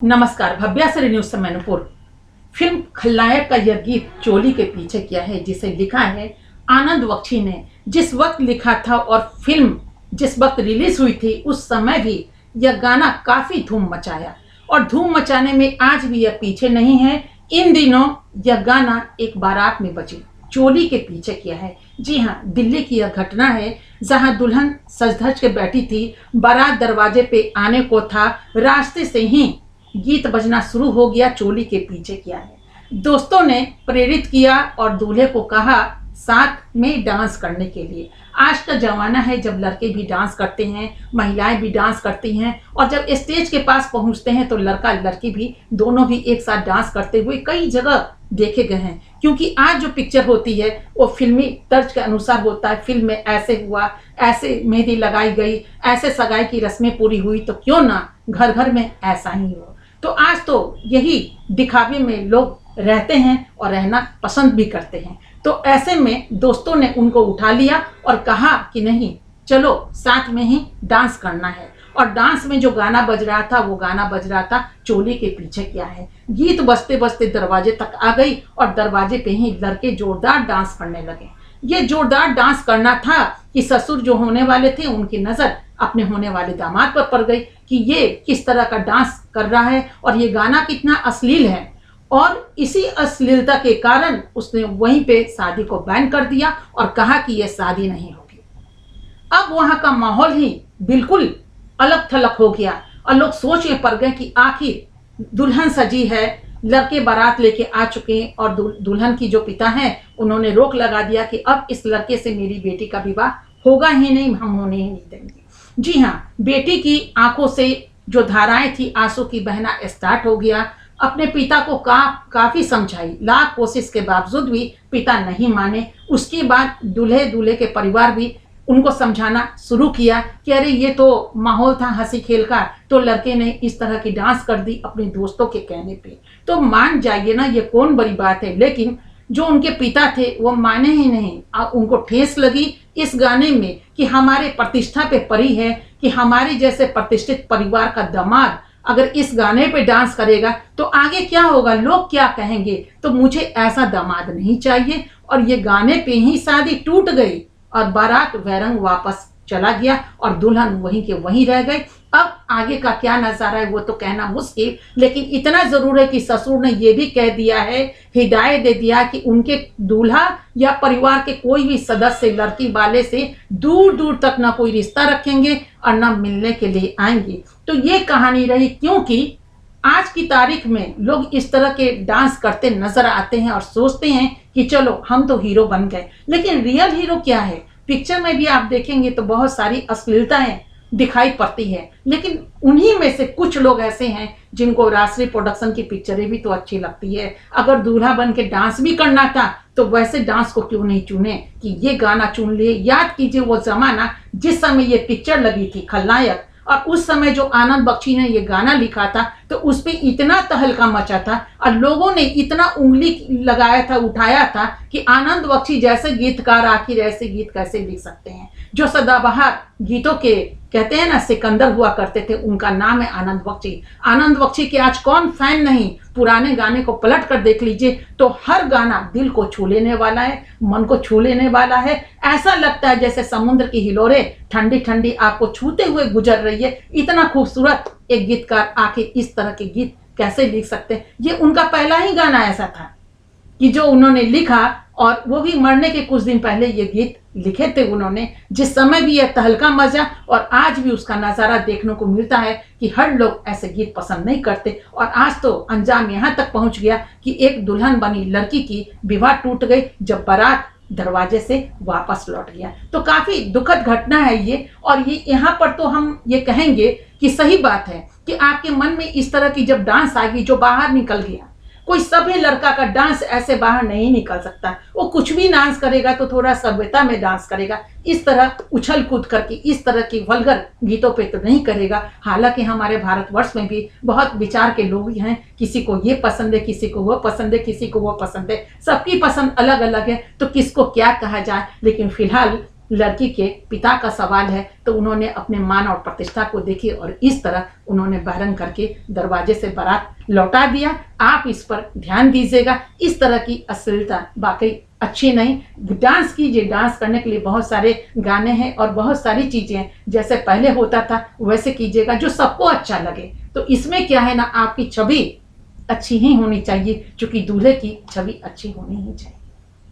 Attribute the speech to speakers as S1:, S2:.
S1: नमस्कार। भव्यासरी न्यूज से मैनपुर। फिल्म खलनायक का यह गीत चोली के पीछे किया है, जिसे लिखा है आनंद बख्शी ने। जिस वक्त लिखा था और फिल्म जिस वक्त रिलीज हुई थी उस समय भी यह गाना काफी धूम मचाया और धूम मचाने में आज भी यह पीछे नहीं है। इन दिनों यह गाना एक बारात में बजी चोली के पीछे किया है। जी हाँ, दिल्ली की यह घटना है जहां दुल्हन सज धज के बैठी थी, बारात दरवाजे पे आने को था, रास्ते से ही गीत बजना शुरू हो गया। चोली के पीछे किया है। दोस्तों ने प्रेरित किया और दूल्हे को कहा साथ में डांस करने के लिए। आज का जमाना है जब लड़के भी डांस करते हैं, महिलाएं भी डांस करती हैं और जब स्टेज के पास पहुंचते हैं तो लड़का लड़की भी दोनों भी एक साथ डांस करते हुए कई जगह देखे गए हैं। क्योंकि आज जो पिक्चर होती है वो फिल्मी तर्ज के अनुसार होता है। फिल्म में ऐसे हुआ, ऐसे मेहंदी लगाई गई, ऐसे सगाई की रस्में पूरी हुई, तो क्यों ना घर घर में ऐसा ही हो। तो आज तो यही दिखावे में लोग रहते हैं और रहना पसंद भी करते हैं। तो ऐसे में दोस्तों ने उनको उठा लिया और कहा कि नहीं, चलो साथ में ही डांस करना है। और डांस में जो गाना बज रहा था वो गाना बज रहा था चोली के पीछे क्या है। गीत बजते बजते दरवाजे तक आ गई और दरवाजे पे ही लड़के जोरदार डांस करने लगे। ये जोरदार डांस करना था कि ससुर जो होने वाले थे उनकी नजर अपने होने वाले दामाद पर पड़ गई कि ये किस तरह का डांस कर रहा है और ये गाना कितना अश्लील है। और इसी अश्लीलता के कारण उसने वहीं पे शादी को बैन कर दिया और कहा कि ये शादी नहीं होगी। अब वहां का माहौल ही बिल्कुल अलग थलग हो गया और लोग सोच में पड़ गए कि आखिर दुल्हन सजी है, लड़के बारात लेके आ चुके हैं और दुल्हन की जो पिता हैं उन्होंने रोक लगा दिया कि अब इस लड़के से मेरी बेटी का विवाह होगा ही नहीं, हम होने ही नहीं देंगे। जी हाँ, बेटी की आंखों से जो धाराएं थी आंसू की बहना स्टार्ट हो गया। अपने पिता को काफी समझाई, लाख कोशिश के बावजूद भी पिता नहीं माने। उसके बाद दूल्हे के परिवार भी उनको समझाना शुरू किया कि अरे ये तो माहौल था हंसी खेल का, तो लड़के ने इस तरह की डांस कर दी अपने दोस्तों के कहने पे। तो मान जाइए ना, ये कौन बड़ी बात है। लेकिन जो उनके पिता थे वो माने ही नहीं। उनको ठेस लगी इस गाने में कि हमारे प्रतिष्ठा पे पड़ी है कि हमारे जैसे प्रतिष्ठित परिवार का दामाद अगर इस गाने पे डांस करेगा तो आगे क्या होगा, लोग क्या कहेंगे। तो मुझे ऐसा दामाद नहीं चाहिए। और ये गाने पे ही शादी टूट गई और बारात वैरंग वापस चला गया और दुल्हन वहीं के वहीं रह गई। अब आगे का क्या नजारा है वो तो कहना मुश्किल, लेकिन इतना जरूर है कि ससुर ने ये भी कह दिया है, हिदायत दे दिया कि उनके दूल्हा या परिवार के कोई भी सदस्य लड़की वाले से दूर दूर तक ना कोई रिश्ता रखेंगे और ना मिलने के लिए आएंगे। तो ये कहानी रही, क्योंकि आज की तारीख में लोग इस तरह के डांस करते नजर आते हैं और सोचते हैं कि चलो हम तो हीरो बन गए। लेकिन रियल हीरो क्या है, पिक्चर में भी आप देखेंगे तो बहुत सारी अश्लीलताएं दिखाई पड़ती है। लेकिन उन्हीं में से कुछ लोग ऐसे हैं जिनको राष्ट्रीय प्रोडक्शन की पिक्चरें भी तो अच्छी लगती है। अगर दूल्हा बन के डांस भी करना था तो वैसे डांस को क्यों नहीं चुने कि ये गाना चुन लिए। याद कीजिए वो जमाना जिस समय ये पिक्चर लगी थी खलनायक, और उस समय जो आनंद बख्शी ने ये गाना लिखा था तो उस पे इतना तहलका मचा था और लोगों ने इतना उंगली लगाया था, उठाया था कि आनंद बख्शी जैसे गीतकार आखिर ऐसे गीत कैसे लिख सकते हैं। जो सदाबहार गीतों के कहते हैं ना सिकंदर हुआ करते थे, उनका नाम है आनंद बख्शी। आनंद बख्शी के आज कौन फैन नहीं, पुराने गाने को पलट कर देख लीजिए तो हर गाना दिल को छू लेने वाला है, मन को छू लेने वाला है। ऐसा लगता है जैसे समुद्र की हिलोरें ठंडी ठंडी आपको छूते हुए गुजर रही है। इतना खूबसूरत एक गीतकार आखिर इस तरह के गीत कैसे लिख सकते हैं। ये उनका पहला ही गाना ऐसा था कि जो उन्होंने लिखा और वो भी मरने के कुछ दिन पहले ये गीत लिखे थे उन्होंने, जिस समय भी यह तहलका मचा। और आज भी उसका नजारा देखने को मिलता है कि हर लोग ऐसे गीत पसंद नहीं करते। और आज तो अंजाम यहाँ तक पहुंच गया कि एक दुल्हन बनी लड़की की विवाह टूट गई जब बारात दरवाजे से वापस लौट गया। तो काफी दुखद घटना है ये। और ये यहाँ पर तो हम ये कहेंगे कि सही बात है कि आपके मन में इस तरह की जब डांस आ गई जो बाहर निकल गया। कोई सभ्य लड़का का डांस ऐसे बाहर नहीं निकल सकता। वो कुछ भी डांस करेगा तो थोड़ा सभ्यता में डांस करेगा, इस तरह उछल कूद करके इस तरह की वल्गर गीतों पे तो नहीं करेगा। हालांकि हमारे भारतवर्ष में भी बहुत विचार के लोग हैं, किसी को ये पसंद है, किसी को वो पसंद है, किसी को वो पसंद है, सबकी पसंद अलग अलग है, तो किसको क्या कहा जाए। लेकिन फिलहाल लड़की के पिता का सवाल है तो उन्होंने अपने मान और प्रतिष्ठा को देखी और इस तरह उन्होंने बहरंग करके दरवाजे से बारात लौटा दिया। आप इस पर ध्यान दीजिएगा। इस तरह की अश्लीलता वाकई अच्छी नहीं। डांस कीजिए, डांस करने के लिए बहुत सारे गाने हैं और बहुत सारी चीजें हैं, जैसे पहले होता था वैसे कीजिएगा जो सबको अच्छा लगे। तो इसमें क्या है ना, आपकी छवि अच्छी ही होनी चाहिए, क्योंकि दूल्हे की छवि अच्छी होनी ही चाहिए।